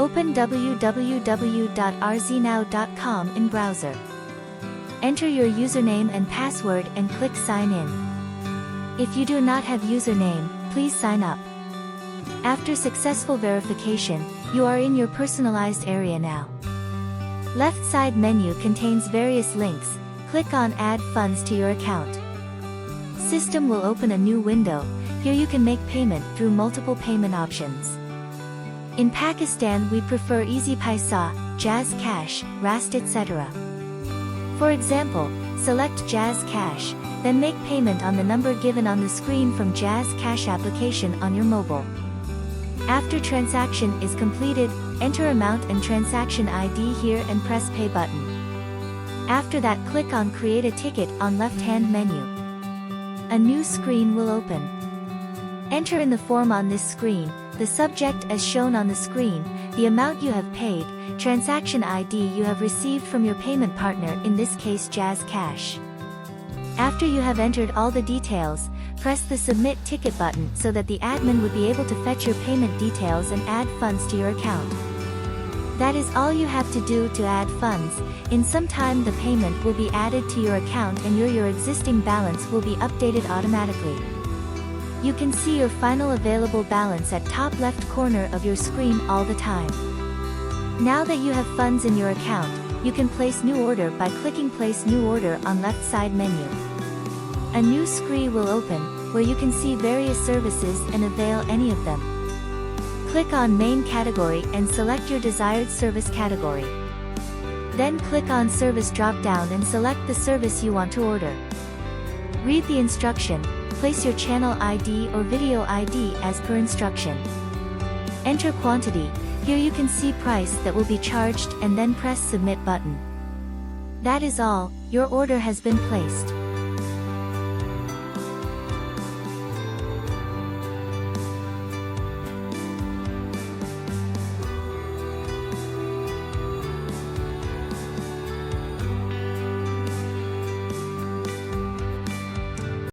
Open www.rznow.com in browser. Enter your username and password and click Sign In. If you do not have username, please sign up. After successful verification, you are in your personalized area now. Left side menu contains various links. Click on Add Funds to your account. System will open a new window. Here you can make payment through multiple payment options. In Pakistan we prefer Easy Paisa, Jazz Cash, Rast etc. For example, select Jazz Cash, then make payment on the number given on the screen from Jazz Cash application on your mobile. After transaction is completed, enter amount and transaction ID here and press Pay button. After that click on Create a Ticket on left-hand menu. A new screen will open. Enter in the form on this screen, the subject as shown on the screen, the amount you have paid, transaction ID you have received from your payment partner, in this case Jazz Cash. After you have entered all the details, press the Submit Ticket button so that the admin would be able to fetch your payment details and add funds to your account. That is all you have to do to add funds. In some time the payment will be added to your account and your existing balance will be updated automatically. You can see your final available balance at top left corner of your screen all the time. Now that you have funds in your account, you can place new order by clicking Place New Order on left side menu. A new screen will open, where you can see various services and avail any of them. Click on Main Category and select your desired service category. Then click on Service drop-down and select the service you want to order. Read the instruction, place your channel ID or video ID as per instruction. Enter quantity, here you can see price that will be charged and then press Submit button. That is all, your order has been placed.